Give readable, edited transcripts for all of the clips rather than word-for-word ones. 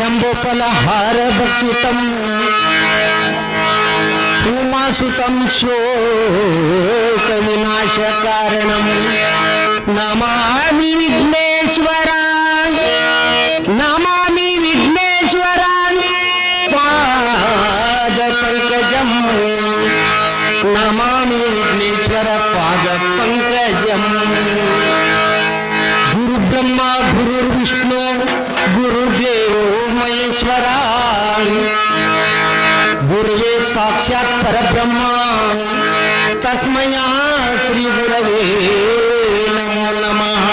जम्बोफलहार भक्षितम् उमासुतं शोकविनाशकारणम् नमामि विघ्नेश्वरान् नमामि विघ्नेश्वरान् पादपङ्कजम् नमामि विघ्नेश्वर पादपङ्कजम् गुरुब्रह्मा गुरुर्विष्णु गुरुदेवो महेश्वरा गुरुवे साक्षात् परब्रह्मा तस्मै श्री गुरवे नमो नमः।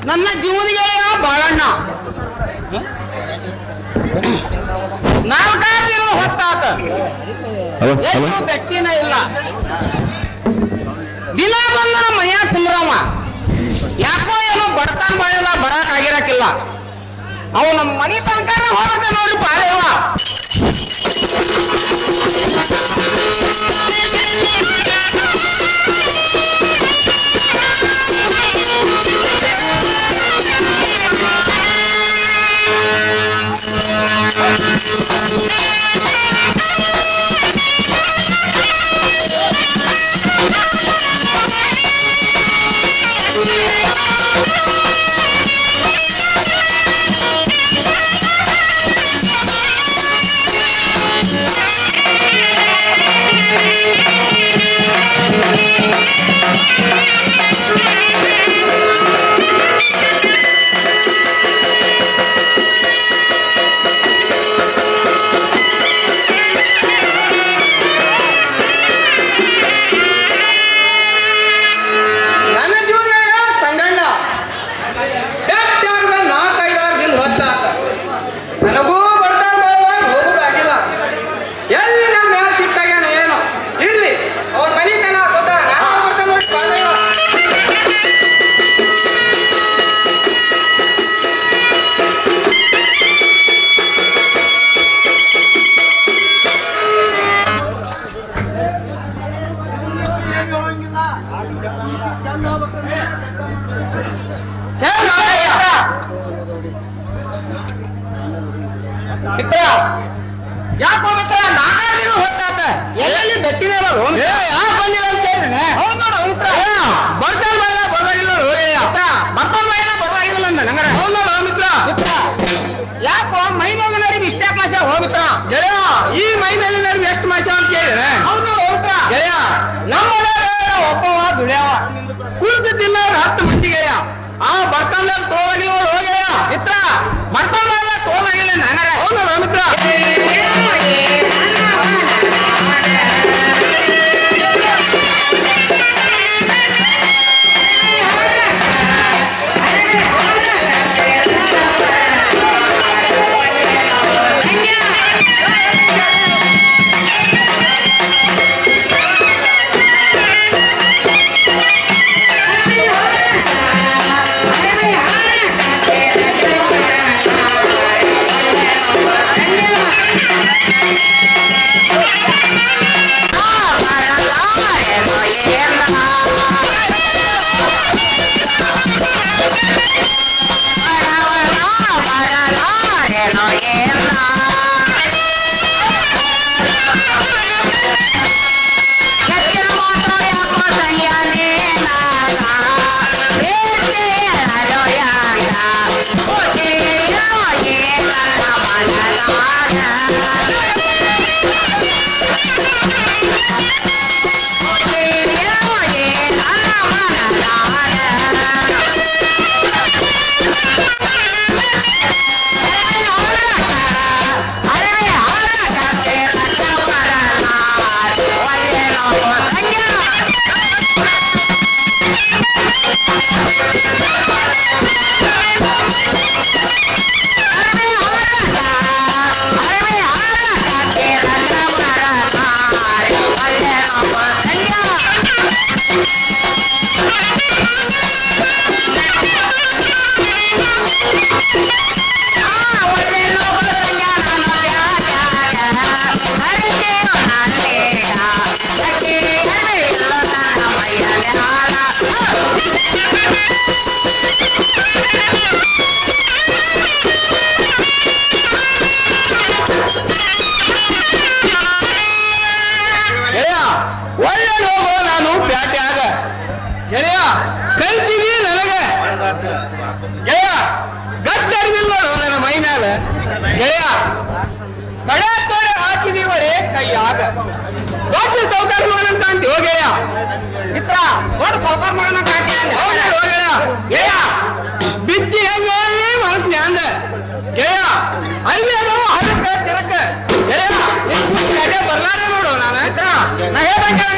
ನನ್ನ ಜೀವನ ಗೆಳೆಯ ಬಾಳಣ್ಣ ನಾಲ್ಕಾರು ದಿನ ಹೊತ್ತಾತ ಎಲ್ಲೂ ಬೆಟ್ಟಿನ ಇಲ್ಲ. ದಿನ ಬಂದ ನಮ್ಮ ಮನ್ಯಾಗ ಕುಂದ್ರವ ಯಾಕೋ ಏನೋ ಬಡತನ ಬಾಳೆಲ್ಲ ಬರಕ್ ಆಗಿರಕಿಲ್ಲ. ಅವು ನಮ್ಮ ಮನಿ ತನಕ ಹೋಗ್ತ ನೋಡ್ರಿ ಬಾಳೆವ. ಮಿತ್ರ ಯಾಕೋ ಮಿತ್ರ ನಾಲ್ಕಾರು ದಿನ ಹೊತ್ತಾತ ಎಲ್ಲೆಲ್ಲಿ ಬೆಟ್ಟಿನ ಯಾಕೆ ಬಂದಿಲ್ಲ ಅಂತ ಹೇಳಿದ್ರೆ ಹೌದು ನೋಡು ಮಿತ್ರ ಬರ್ತಾನ ಬಾಯಿಲ್ಲ ಬರ್ದಾಗಿಲ್ಲ ನೋಡು ಮಿತ್ರ ಬರ್ತಾನ ಬಾಯಿಲ್ಲ ಬರ್ದಾಗಿಲ್ಲ ಅಂತ ನಂಗರ ಹೌದು ನೋಡು ಮಿತ್ರ ಮಿತ್ರ ಯಾಕೋ ಮೈ ಮೇಲಿನ ಇಷ್ಟೇ ಮಾಸ ಹೋ ಮಿತ್ರ ಗೆಳೆಯ ಈ ಮೈ ಮೇಲಿನ ಎಷ್ಟು ಮಾಸ ಅಂತ ಕೇಳಿದ್ರೆ ಹೌದು ನೋಡು ಮಿತ್ರ ಗೆಳೆಯ ನಮ್ಮ ಒಬ್ಬವ ದುಡಿಯವ ಕುಂತು ತಿನ್ನೋರು 10 ಮಂದಿ ಗೆಳೆಯ ಆ ಬರ್ತಾನಲ್ಲಿ ತೋಲಾಗಿಲ್ಲ ನೋಡು ಗೆಳೆಯ ಮಿತ್ರ ಬರ್ತಾನ ಬಾಯಿಲ್ಲ ತೋಲಾಗಿಲ್ಲ ನಂಗರ ಹೌದು ನೋಡು ಮಿತ್ರ ಗಟ್ಟಿ ಅರಿವಿಲ್ಲ ನೋಡು ನನ್ನ ಮೈ ಮ್ಯಾಲ ಗೆಳೆಯ ಕಡೆ ತೋಡೆ ಹಾಕಿದೀವಳೆ ಕೈಯಾಗ ದೊಡ್ಡ ಸೌಕರ್ಯ ಮಗನಂತ ಅಂತೀವೋ ಗೆಳೆಯ ಮಿತ್ರ ದೊಡ್ಡ ಸೌಕರ್ಯ ಮಗನ ಕಾಂತಿ ಗೆಳೆಯ ಗೆಳೆಯ ಬಿಚ್ಚಿ ಹೆಂಗೆ ಮನಸ್ಸಿನ ಅಂದ ಗೆಳೆಯ ಅರಿವಿ ಅದಾವ ಹರಕ ತಿರಕ ಗೆಳೆಯ ಕಡೆ ಬರ್ಲಾರ ನೋಡು ನಾನು ಮಿತ್ರ ನಾ ಹೇಳ್ದಂಗೆ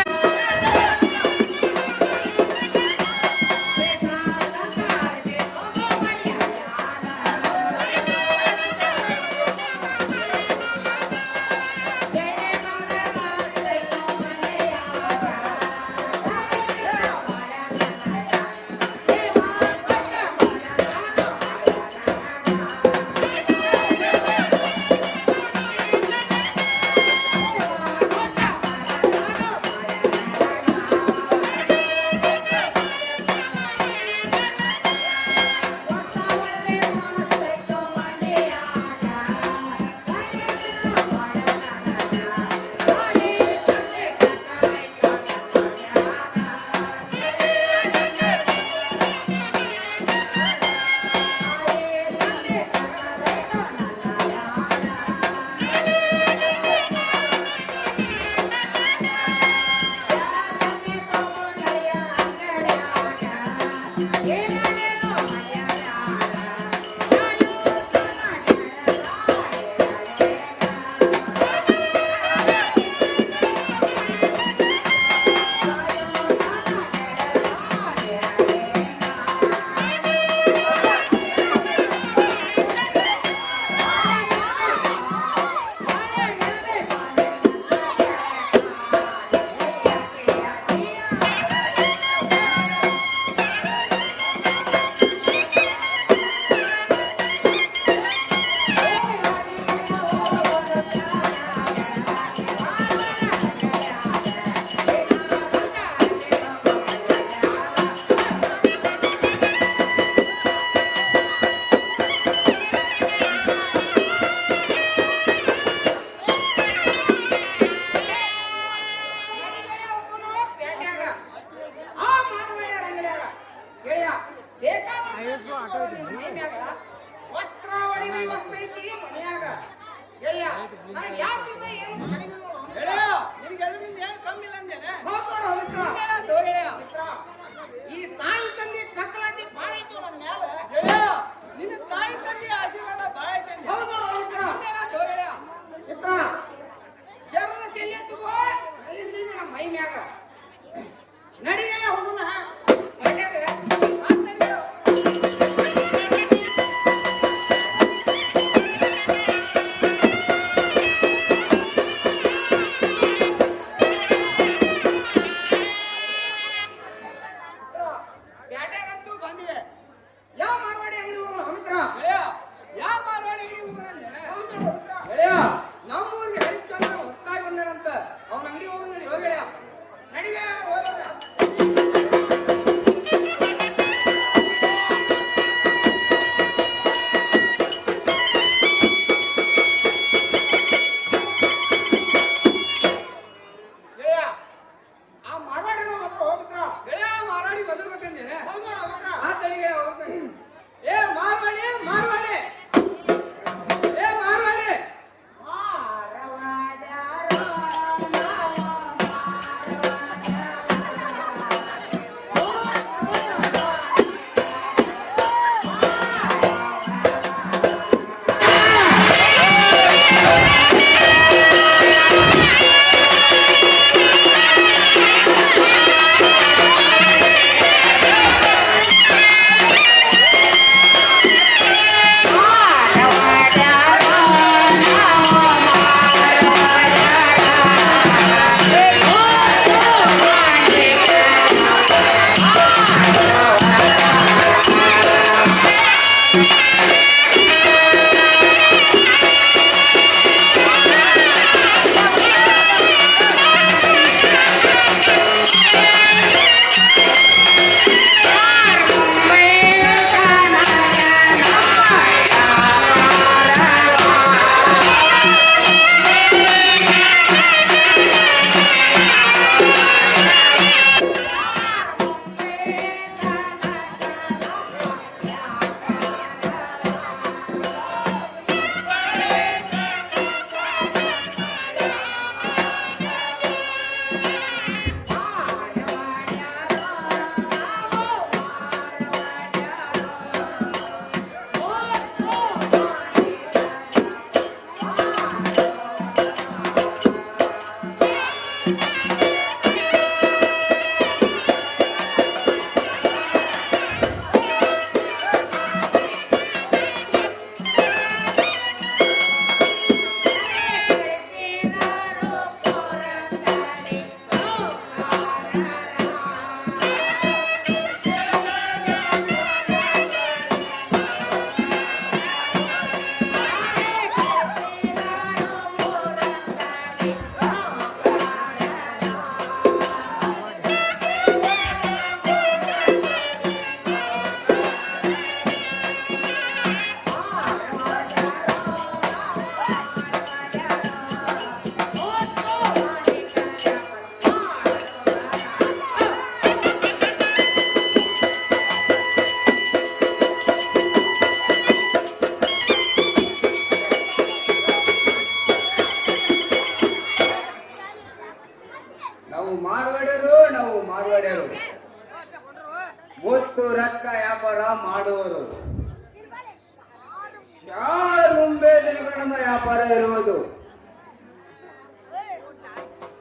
ಮುಂಬೈ ದಿನಗಳ ನಮ್ಮ ವ್ಯಾಪಾರ ಇರುವುದು.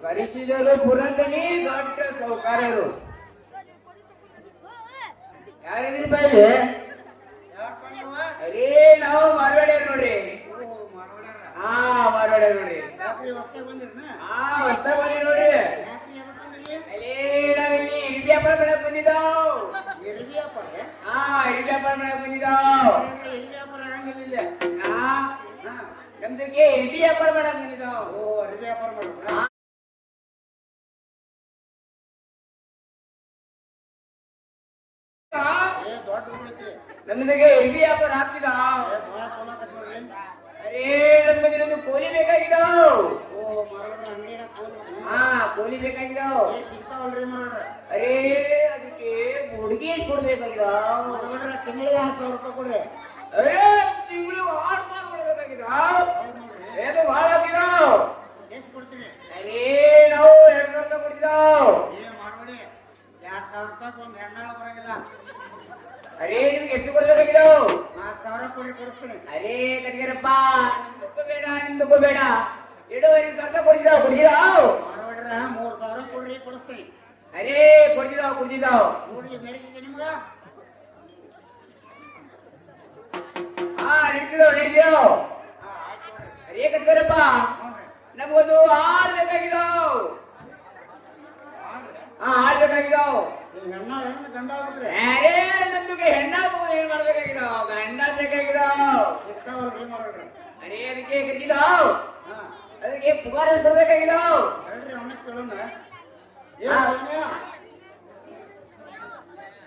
ಪರಿಶೀಲರು ಪುರಂದನಿ ದೊಡ್ಡ ಸೌಕರ್ಯರು ಯಾರಿದ್ರಿ ಬೈಲಿ? ಅರೇ ನಾವು ಮಾರ್ವಾಡ್ಯಾರ ನೋಡ್ರಿ. ಹಾ ಮಾರ್ವಾಡ್ಯಾರ ನೋಡ್ರಿ. ಹಾ ಹೊಸ್ತಾಗ ಬಂದಿ ನೋಡ್ರಿ. ಅಲ್ಲೇ ನಾವಿಲ್ಲಿ ಇರಿ ವ್ಯಾಪಾರ ಮಾಡಕ್ ಬಂದಿದ್ದಾವ್. ಹಾ ಇರಿ ವ್ಯಾಪಾರ ಮಾಡಕ್ ಬಂದಿದ್ದಾವ್. ನಮ್ದಕ್ಕೆ ಇರಿ ವ್ಯಾಪಾರ ಮಾಡಕ್ ಬಂದಿದ್ದಾವ್. ನಮ್ದಕ್ಕೆ ಇರಿ ವ್ಯಾಪಾರ ಆಗ್ತಿದ. ಅರೇ ನಮ್ಗೆ ನಮ್ದು ಕೋಲಿ ಬೇಕಾಗಿದ್ದಾವ್. ಹಾ ಕೋಲಿ ಬೇಕಾಗಿದ್ದಾವ್. ಅರೇ ಅದಕ್ಕೆ ಹುಡುಗಿ ಎಷ್ಟು ಕೊಡ್ಬೇಕಾಗಿದ್ದಾವ್? ತಿಂಗಳಿಗೆ 6,000 ರೂಪಾಯಿ ಕೊಡ್ರಿ. ಅರೇ ತಿಂಗಳಿಗೆ 6,000 ಕೊಡ್ಬೇಕಾಗಿದ್ದಾವ್. ಅದು ಭಾಳ ಆಗಿದ್ದಾವ್. ಅರೇ ನಾವು 2,000 ರೂಪಾಯಿ ಕೊಡ್ತಿದ್ದಾವ್. ಅರೇ ನಿಮ್ಗೆ ಎಷ್ಟು ಕೊಡ್ಬೇಕಾಗಿದ್ದಾವ್? ಅರೇ ಕಟ್ಗೆರಪ್ಪ ಬೇಡ ನಿಮ್ದು ಬೇಡ. 2,500 ಕೊಡ್ತಿದ್ದಾವ್. ಕೊಡ್ತಿದ್ದಾವ್? 3,000 ಕೊಡ್ರಿ ಕೊಡಿಸ್ತೀನಿ. ಅರೇ ಕೊಡ್ತಿದ್ದಾವ್ ಕೊಡ್ತಿದ್ದಾವ್. ಹಾ ನಡೀತಿದ್ದಾವ್ ನಡೀತಿದ್ದಾವ್. ಅರೇ ಕಟ್ಗೆರಪ್ಪ ನಮ್ಗೊಂದು ಹಾಡು ಬೇಕಾಗಿದ್ದಾವ್. ಹಾ ಹಾಡು ಬೇಕಾಗಿದ್ದಾವ್. ಅರೇ ನಮ್ದುಗೆ ಹೆಣ್ಣ ತಗೊಂಡು ಏನ್ ಮಾಡ್ಬೇಕಾಗಿದ್ದಾವ್? ಗಂಡ ಬೇಕಾಗಿದ್ದಾವ್. ಅರೇ ಅದಕ್ಕೆ ಕಟ್ಟಿದ್ದಾವ್. ಅದಕ್ಕೆ ಪುಗಾರ ಎಷ್ಟು ಕೊಡ್ಬೇಕಾಗಿದ್ದಾವ್?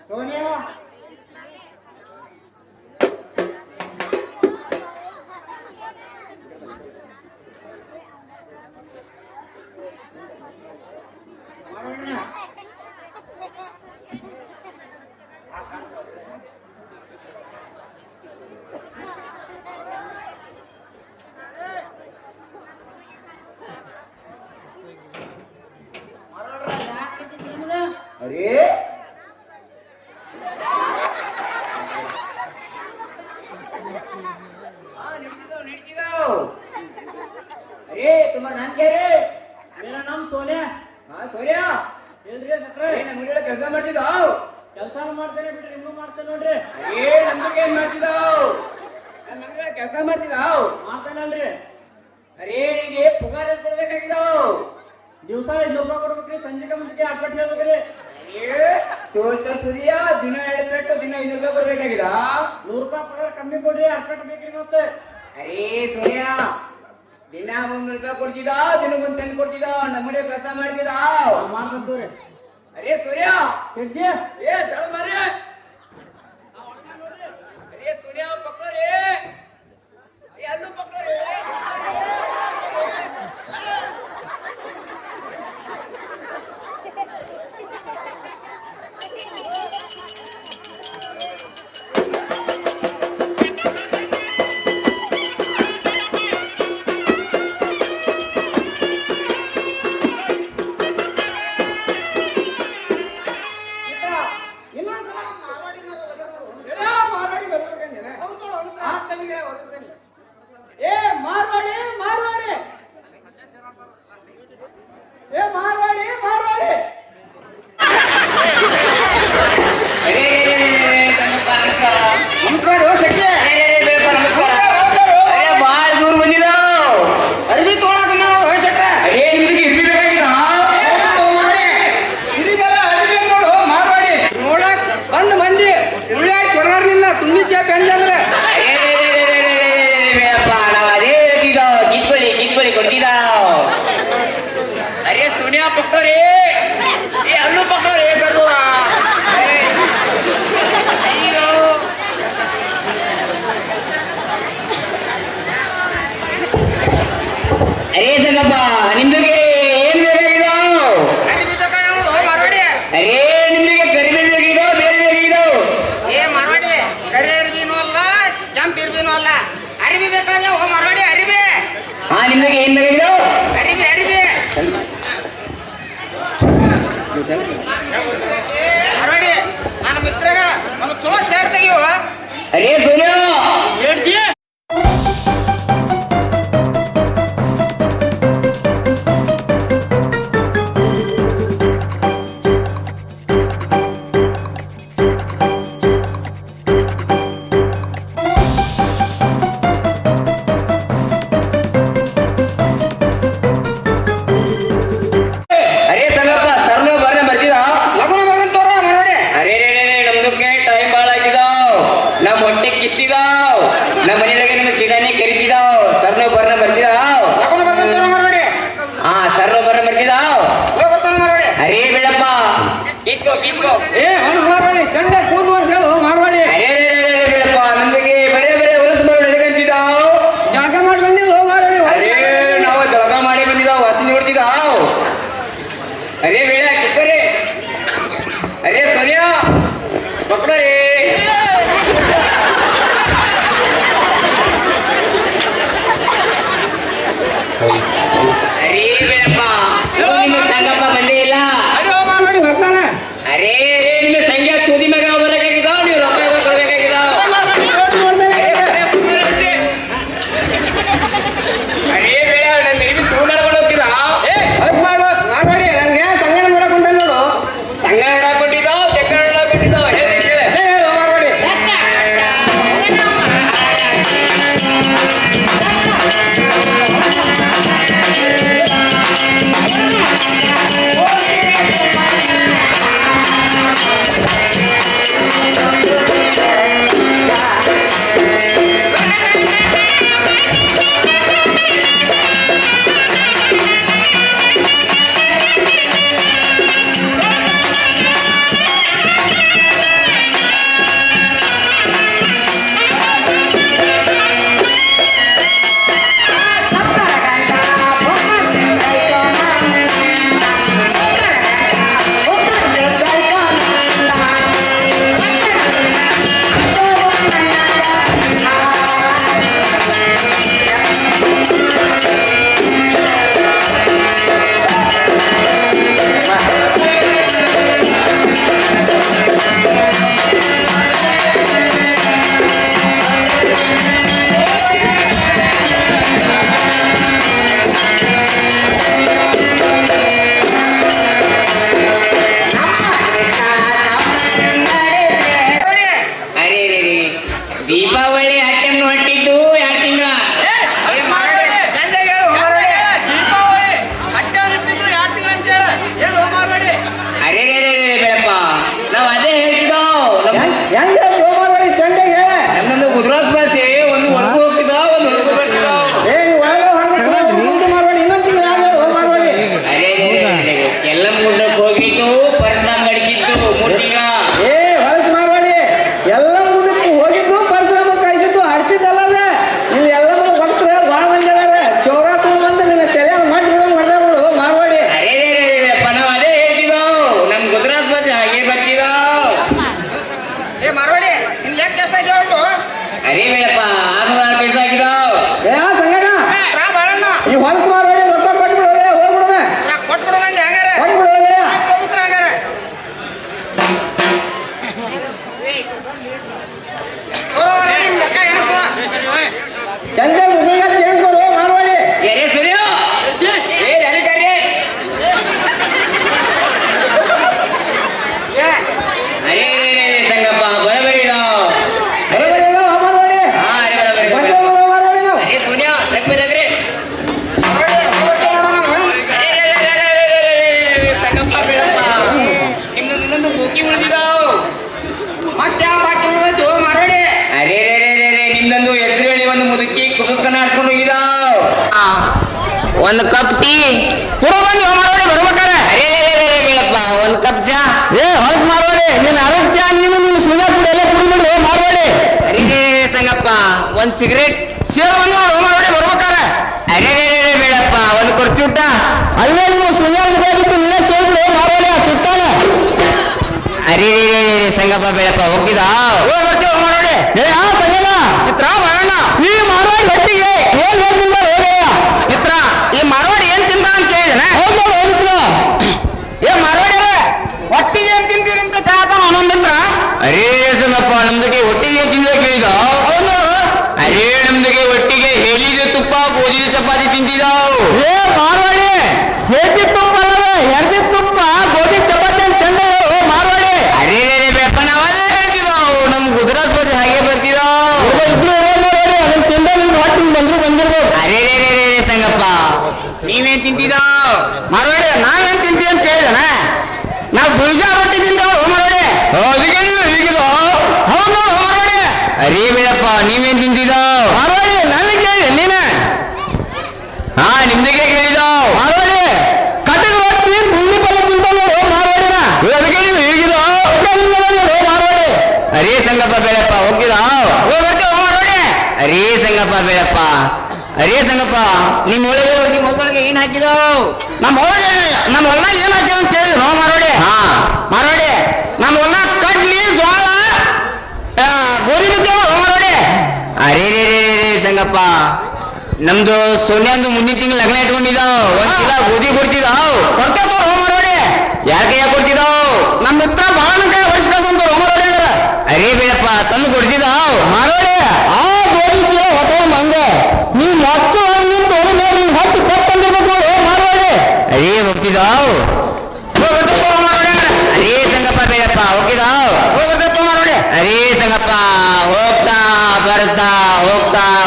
ಸೋನಿಯಾ अरे अरे तुम्हारा नाम क्या रे? मेरा नाम सोनिया. हाँ सोनिया ಹೇಳ್ರಿ ಸಕ್ರೆ ನಮ್ಗೆಲ್ಲ ಕೆಲಸ ಮಾಡ್ತಿದ್ದಾವ್. ಕೆಲಸ ಮಾಡ್ತೇನೆ ಬಿಡ್ರಿ ಇನ್ನೂ ಮಾಡ್ತೇನೆ ನೋಡ್ರಿ. ಅರೇ ನಮ್ಗೆ ಏನ್ ಮಾಡ್ತಿದ್ದಾವ್? ನಮ್ಗೆಲ್ಲ ಕೆಲಸ ಮಾಡ್ತಿದ್ದಾವ್. ಮಾಡ್ತೇನಲ್ರಿ. ಅರೇ ನಿಗೆ ಪುಗಾರ ಎಷ್ಟು ಕೊಡ್ಬೇಕಾಗಿದ್ದಾವ್? ದಿವಸ 500 ರೂಪಾಯಿ ಕೊಡ್ಬೇಕ್ರಿ. ಸಂಜೆಗೆ ಮುಂದಕ್ಕೆ 8 ಪೆಟ್ಟು ಹೇಳ್ಬೇಕ್ರಿ. ಚೋಟ ಸುದಿಯ ದಿನ 2 ಪೆಟ್ಟು ದಿನ 500 ರೂಪಾಯಿ ಕೊಡ್ಬೇಕಾಗಿದ. 100 ರೂಪಾಯಿ ಪಗಾರ ಕಮ್ಮಿ ಕೊಡ್ರಿ. 8 ಪೆಟ್ಟು ಬೇಕ್ರಿ ಮತ್ತೆ. ಅರೇ ಸೋನಿಯಾ ದಿನ 300 ರೂಪಾಯಿ ಕೊಡ್ತಿದ್ದ, ದಿನಕ್ಕೊಂದು ಪೆನ್ ಕೊಡ್ತಿದ್ದ, ನಮ್ಮನೆ ಕೆಲಸ ಮಾಡ್ತಿದ್ದ. ಮಾಡ್ಕೊಂತೀವ್ರಿ. ಅರೇ ಸೂರ್ಯ ಹೆಜ್ಜೆ ಏ ಚಳ ಮಾರ್ರೆ. ಅರೇ ಸೂರ್ಯ ಪಕ್ಕೋರಿ ಎಲ್ಲೂ ಪಕ್ಕೋರಿ. अरे सोनिया पकड़ो रे, ये हल्लू पकड़ो रे कर दो. अरे संगप्पा निम्दे ಏನ್ ಬೇಕಾಗಿದಾವ್? ಅರಿವಿ ಬೇಕಾಗಿದಾವ್ ಓ ಮಾರ್ವಾಡಿ. ಅರೇ ನಿಮಗೆ ಕರಿಮೆ ಬೇಕಾಗಿದಾವ್ ಬೇರೆ ಬೇಕಾಗಿದಾವ್? ಏ ಮಾರ್ವಾಡಿ ಕರಿ ಅರಿವಿನೂ ಅಲ್ಲ ಕೆಂಪು ಇರ್ವಿನೂ ಅಲ್ಲ, ಅರಿವಿ ಬೇಕಾಗಿದಾವ್ ಓ ಮಾರ್ವಾಡಿ ಅರಿವಿ. ಹಾ ನಿಮಗೆ ಏನ್ ಬೇಕಾಗಿದಾವ್? ಅರಿವಿ ಅರಿವಿ ಮಾರ್ವಾಡಿ ನನ್ನ ಮಿತ್ರಗ ಒಂದು ಚಲೋ ಶರ್ಟ್ ತೆಗಿಯೋ. ಅರೇ ಸೋನಿಯಾ ಹೇಳ್ತೀಯ ನಮ್ಮ ಮನೆಯೊಳಗೆ ನಮ್ಮ ಚಿಗಾನೆ ಕರಿತಿದಾವ್ ಸರ್ನ ಬರ್ನ ಬರ್ತಿದಾವ್ ಯಾಕೊಂಡು ಬರ್ತಾನೆ ಮಾರ್ವಾಡಿ ಹಾ ಸರ್ನ ಬರ್ನ ಬರ್ತಿದಾವ್ ಹೋಗಿ ಬರ್ತಾನೆ ಮಾರ್ವಾಡಿ ಅರೇ ಬೇಡಪ್ಪ ಕಿತ್ಕೋ ಏ ಹೊಲಸ್ ಮಾರ್ವಾಡಿ ಚಂದ ಕೂದು ಅಂತ ಹೇಳು ಮಾರ್ವಾಡಿ ಅರೇ ಬೇಡಪ್ಪ ನಮ್ಗೆ ಬರೇ ಹೊಲಸು ಮಾಡಿ ಎದಕ್ಕಂತಿದಾವ್ ಜಾಗ ಮಾಡಿ ಬಂದಿಲ್ಲ ಮಾರ್ವಾಡಿ ಅರೇ ನಾವು ಜಳಕ ಮಾಡಿ ಬಂದಿದಾವ್ ವಾಸನೆ ನೋಡ್ತಿದಾವ್ ಅರೇ ಬೇಡ ಕಿಕ್ಕರೆ ಅರೇ ಸೋನಿಯಾ ಮಕ್ಕಳೇ ಅರೇ ಬೇಡಪ್ಪ ನಿಮ್ಮ ಸಂಗಪ್ಪ ಬಂದೇ ಇಲ್ಲ ಅಡಿ ಓ ಮಾರ್ವಾಡಿ ಬರ್ತಾನೆ ಅರೇ ನಿಮ್ಮ ಸಂಖ್ಯಾ ಚೋದಿ ಮಗ ಬರಕಾಗಿದಾವ್ ನೀವು ರೊಕ್ಕ ಕೊಡ್ಬೇಕಾಗಿದಾವ್ ಮಾರ್ವಾಡಿ ನೋಡ್ ನೋಡ್ದೆ ಅರೇ ಬೇಡ ನನ್ನ ನಿಮಗೆ ತೂ ನಡ್ಕೊಂಡು ಹೋಗ್ತಿದಾ ಏ ಹೊಲಸ್ ಮಾರ್ವಾಡಿ ನನಗೆ ಸಂಗಣ ಮಾಡಕ್ ಹೊಂಟ ನೋಡು ಸಂಘ ಹಿಡಾಕೊಂಡಿದ್ದಾವ್ ತೆಕ್ಕ ಹಿಡಾಕೊಂಡಿದ್ದಾವ್ ಏ ಹೇಳು ಮಾರ್ವಾಡಿ ಅರೇ ದೀಪಾವಳಿ ಹಟ್ಟನ್ನು ಹೊಟ್ಟಿದ್ದು 2 ತಿಂಗಳ ದೀಪಾವಳಿ ಅಟ್ಟೆ ಇರ್ತಿದ್ರು 2 ತಿಂಗಳು ಅಂತ ಹೇಳ ಏನು ಮಾರ್ವಾಡಿ ಅರೇ ಬೇಡಪ್ಪ ನಾವ್ ಅದೇ ಹೇಳ್ತಿದ್ದಾವ್ ಹೆಂಗ ಮಾರ್ವಾಡಿ ಚಂದಗೆ ಹೇಳ ನಮ್ದೊಂದು ಗುಜರಾತ್ ಭಾಷೆ ಒಂದು ಒಳಗೂ ಹೋಗ್ತಿದ್ದಾವ್ ಒಂದು ಹೊರಗೂ ಬರ್ತಿದ್ದಾವ್ ಏ ನೀವು ಒಳಗೆ ಹೊರಗೆ ಮಾರ್ವಾಡಿ ಇನ್ನೊಂದು ತಿಂಗಳು ಯಾರು ಮಾರ್ವಾಡಿ ಅರೇ ಎಲ್ಲ ಮುಂಡಕ್ಕೆ ಹೋಗಿದ್ದು ಪರಶುರಾಮ್ ನಡೆಸಿದ್ದು 3 ತಿಂಗಳ ಏ ಹೊಲಸ್ ಮಾರ್ವಾಡಿ ಎಲ್ಲ ಮುಂದಕ್ಕೆ ಹೋಗಿದ್ದು ಪರಶುರಾಮ ಕಳಿಸಿದ್ದು ಹಡ್ಸಿದ್ದಲ್ಲ ನೀವು ಎಲ್ಲ ಬರ್ತಾರೆ ಭಾಳ ಮಂದಿ ಅದಾರ ಚೌರ ತಗೊಂಡ್ಬಂದು ನಿನ್ನ ತಲೆ ಮಾಡಿ ಹೊಡೆದ ನೋಡು ಮಾರ್ವಾಡಿ ಅರೇ ನಾವ್ ಅದೇ ಹೇಳ್ತಿದ್ದಾವ್ ನಮ್ ಗುಜರಾತ್ ಭಾಷೆ ಹಾಗೆ ಬರ್ತಿದ್ದಾವ್ ಏ ಮಾರ್ವಾಡಿ ನಿನ್ ಲೆಕ್ಕ ಎಷ್ಟಾಯ್ತು ಉಂಟು ಅರೇ ಬೇಡಪ್ಪ 606 ಪೈಸೆ ಆಗಿದ್ದಾವ್ ಏ ಸಂಗಣ್ಣ ಟ್ರಾ ಬಾಳಣ್ಣ ಈ ಹೊಲಸ್ ಮಾರ್ವಾಡಿ ರೊಕ್ಕ ಕೊಟ್ಬಿಡೋದೆ ಹೋಗ್ಬಿಡೋದೆ ಕೊಟ್ಬಿಡು ನಂದು ಹೆಂಗಾರೆ ಕೊಟ್ಬಿಡೋದೆ ಹೋಗ್ಬಿಟ್ರೆ ಹಂಗಾರೆ ನಿನ್ ಲೆಕ್ಕ ಎಣಿಸ್ಕೊ ಚಂದ ಮುಗಿಗ ಚೇಳ್ಸ್ಕೊರು ಮಾರ್ವಾಡಿ ಅರೇ ಸೂರ್ಯ ಏ ಯಾರಿ ಕರ್ರಿ ಅರೇ ಸಂಗಪ್ಪ ಬರಬರಿ ಇದಾವ್ ಬರೋಬರಿ ಇದಾವ ಮಾರ್ವಾಡಿ ಹಾ ಅರೇ ಬರಬರಿ ಬಂದೆ ಮಾರ್ವಾಡಿ ನಾವು ಅರೇ ಸೂರ್ಯ ರಗ್ರಿ ಸಂಗಪ್ಪ ಬೇಡಪ್ಪ ಇನ್ನೊಂದು ಬೋಕಿ ಉಳಿದಿದ್ದಾವ್ ಮತ್ತೆ ಯಾವ ಬಾಕಿ ಉಳಿದೈತು ಮಾರ್ವಾಡಿ ಅರೇ ನಿಮ್ದೊಂದು ಹೆಸರು ಹೇಳಿ ಒಂದು ಮುದುಕಿ ಕುಬಸ್ಕನ್ನ ಹಾಡ್ಕೊಂಡು ಹೋಗಿದ್ದಾವ್ ಒಂದು ಕಪ್ ಟೀ ಕುಡೋ ಬಂದು ಮಾರ್ವಾಡಿ ಬರ್ಬೇಕಾರೆ ಅರೇ ಬೇಡಪ್ಪ ಒಂದು ಕಪ್ ಚಾ ಏ ಹೊಲಸ್ ಮಾರ್ವಾಡಿ ನಿನ್ನ ಆರೋಗ್ಯ ನೀನು ಸುಧಾ ಕೂಡ ಎಲ್ಲ ಕುಡಿದ್ಬಿಡು ಮಾರ್ವಾಡಿ ಅರೇ ಸಂಗಪ್ಪ ಒಂದ್ ಸಿಗರೇಟ್ ಸೇರ ಬಂದು ನೋಡು ಮಾರ್ವಾಡಿ ಬರ್ಬೇಕಾರೆ ಅರೇ ಬೇಡಪ್ಪ ಒಂದು ಕೊರ್ಚಿ ಊಟ ಅಲ್ಲೇ ನೀವು ಸುಧಾರ ಬೇಕಿತ್ತು ನಿನ್ನೆ ಸೇರಿದ್ರು ಮಾರ್ವಾಡಿ ಆ ಚುಟ್ಟಾನೆ ಅರೇ ಸಂಗಪ್ಪ ಬೇಡಪ್ಪ ಹೋಗಿದ್ದಾವ್ ಹೋಗಿ ಬರ್ತೀವಿ ಮಾರ್ವಾಡಿ ಏ ಆ ಸಂಗಣ್ಣ ಮಿತ್ರ ಮಾಡೋಣ ಈ ಮಾರ್ವಾಡಿ ಹೊಟ್ಟಿಗೆ ಏನ್ ಹೋಗಿಲ್ಲ ಹೋಗಯ್ಯ ಮಿತ್ರ ಈ ಮಾರ್ವಾಡಿ ಏನ್ ತಿಂದ ಅಂತ ಕೇಳಿದನೆ ಹೋಗ್ಬಿಟ್ಟು ಏ ಮಾರ್ವಾಡಿ ಒಟ್ಟಿಗೆ ಏನ್ ತಿಂತೀರಿ ಅಂತ ಕೇಳ್ತಾನ ಅವನೊಂದ್ ಮಿತ್ರ ಅರೇ ಸಂಗಪ್ಪ ನಮ್ದಕ್ಕೆ ಒಟ್ಟಿಗೆ ತಿಂದ ಕೇಳಿದ ಹೌದು ಅರೇ ನಮ್ದಕ್ಕೆ ಒಟ್ಟಿಗೆ ಹೇಳಿದ ತುಪ್ಪ ಗೋಧಿದ ಚಪಾತಿ ತಿಂತಿದ್ದಾವ್ ಏ ಮಾರ್ವಾಡಿ ಹೇತಿ ತುಪ್ಪ ಅಲ್ಲವೇ ಎರ್ದಿ ತುಪ್ಪ ಗೋಧಿ ಚಪಾತಿ ಅಂತ ಚಂದ ಹೇಳು ಮಾರ್ವಾಡಿ ಅರೇ ಬೇಡಪ್ಪ ನಾವಲ್ಲೇ ಹೇಳ್ತಿದ್ದಾವ್ ನಮ್ ಗುಜರಾತ್ ಭಾಷೆ ಹಾಗೆ ಬರ್ತಿದ್ದಾವ್ ಇದ್ರು ಮಾರ್ವಾಡಿ ಅದನ್ನ ತಿಂದ ನಿಮ್ಗೆ ಹೊಟ್ಟಿಗೆ ಬಂದ್ರು ಬಂದಿರ್ಬೋದು ಅರೇ ಸಂಗಪ್ಪ ನೀವೇನ್ ತಿಂತಿದ್ದಾವ್ ಮಾರ್ವಾಡಿ ನಾವೇನ್ ತಿಂತೀವಿ ಅಂತ ಹೇಳಿದನ ನಾವು ಬೀಜ ರೊಟ್ಟಿ ತಿಂತೇವೆ ಮಾರ್ವಾಡಿ ಅದಕ್ಕೆ ಹೀಗಿದ ಹೌದು ಮಾರ್ವಾಡಿ ಅರೇ ಬೇಡಪ್ಪ ನೀವೇನ್ ತಿಂತಿದ್ದಾವ್ ಅರೇ ಸಂಗಪ್ಪ ಬೇಡಪ್ಪ, ಅರೇ ಸಂಗಪ್ಪ, ನಿಮ್ಮ ಹೊಲದೊಳಗೆ ಏನ್ ಹಾಕಿದವು? ನಮ್ಮ ಹೊಲ ಏನ್ ಹಾಕಿದ ಅಂತ ಹೇಳಿದ್ರು ನೋ ಮಾರೋಡಿ. ಮಾರೋಡಿ, ನಮ್ಮ ಹೊಲ ಕಡ್ಲಿ ಜೋಳ ಗೋಧಿ ಬಿತ್ತೇವು ಮಾರೋಡಿ. ಅರೇ ರೇ ಸಂಗಪ್ಪ, ನಮ್ದು ಸೋನ್ಯಾಂದು ಮುಂದಿನ ತಿಂಗಳು ಲಗ್ನ ಇಟ್ಕೊಂಡಿದ್ದಾವ್. ಒಂದ್ ಕಿಲ ಗೋಧಿ ಕೊಡ್ತಿದ್ದಾವ್. ಕೊಡ್ತೇವ ಮಾರೋಡಿ. ಯಾರ ಕೈಯಾಗ ಕೊಡ್ತಿದ್ದಾವ್? ನಮ್ಮ ಮಿತ್ರ ಬಾಳನ ಕೈ ಹೊಡಿಸ್ ಕಳ್ಸಂತ ಮಾರೋಡಿ. ಅರೇ ಬೇಡಪ್ಪ, ತಂದು ಕೊಡ್ತಿದ್ದಾವ್ ಮಾರೋಡಿ. ಆ ಗೋಧಿ ಚೀಲ ಹೊತ್ತವ ಮಂಗ ನೀವು ಮತ್ತು ನಿಂತು ಹೊಟ್ಟು ಕೊಟ್ಟಂದಿರ್ಬೇಕು ಮಾರೋಡಿ. ಅರೇ ಹೋಗ್ತಿದ್ದಾವ್. ಅರೇ ಸಂಗಪ್ಪ ಬೇಡಪ್ಪ, ಹೋಗಿದ್ದಾವ್. ಮಾರೋಡಿ. ಅರೇ ಸಂಗಪ್ಪ, ಹೋಗ್ತಾ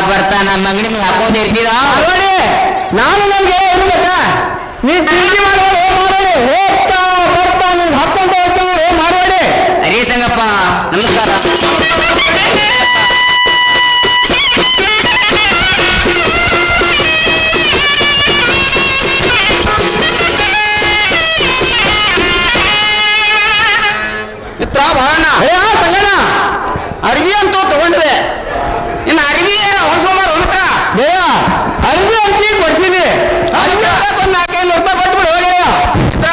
ಬರ್ತಾ ನಮ್ಮ ಅಂಗಡಿ ಮೇಲೆ ಹಾಕೊಂಡ್ ಇರ್ತೀರ ಮಾರೋಡಿ. ನಾನು ನಂಗೆ ಇರ್ಬೇಕಾ? ನೀವು ಪ್ರೀತಿ ಮಾಡೋರು ಮಾರೋಡಿ. ಹೋಗ್ತಾ ಬರ್ತಾ ನೀವು ಹಾಕೊಂತ ಹೋಗ್ತಾವ ಮಾರೋಡಿ. ಅರೇ ಸಂಗಪ್ಪ, ನಮಸ್ಕಾರ. ಮಿತ್ರ ಭಾವನ ಸಂಗಣ ಅರ್ವಿ ಅಂತೂ ತಗೊಂಡ್ರೆ ಇನ್ನು ಅರ್ವಿ ಹೊಸಮಾರ ಮಿತ್ರ. ಅರ್ವಿ ಅಂತ ಕೊಡ್ತೀನಿ. ಅರ್ವಿ ಒಂದು 400-500 ರೂಪಾಯಿ ಕೊಟ್ಬಿಡು ಹೋಗಿ ಮಿತ್ರ.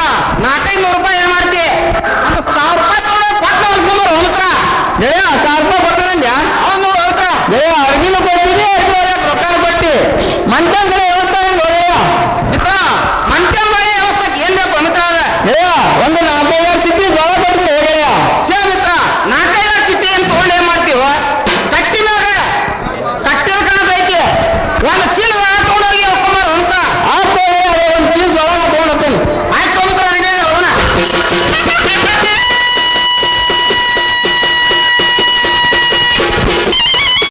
400-500 ರೂಪಾಯಿ ಏನ್ ಮಾಡ್ತಿ? ಒಂದು 1000 ರೂಪಾಯಿ ತಗೊಂಡು ಕೊಟ್ಟು ಹೊಸ್ಕೊಂಬಾರ ಮಿತ್ರ. 1000 ರೂಪಾಯಿ ಕೊಡ್ತಾನಂದ್ಯ? ಅವ್ನು ನೋಡು ಮಿತ್ರ. ಅರ್ವಿನೂ ಕೊಡ್ತೀನಿ, ಅರ್ವಿ ರೊಕ್ಕ ಕೊಟ್ಟಿ ಮಂಟನ್ ಕಡೆ ವ್ಯವಸ್ಥೆ ಹೆಂಗ್ ಮಿತ್ರ? ಮಂಟನ್ ಮಳೆ ವ್ಯವಸ್ಥೆ ಏನ್ ಬೇಕು ಮಿತ್ರ?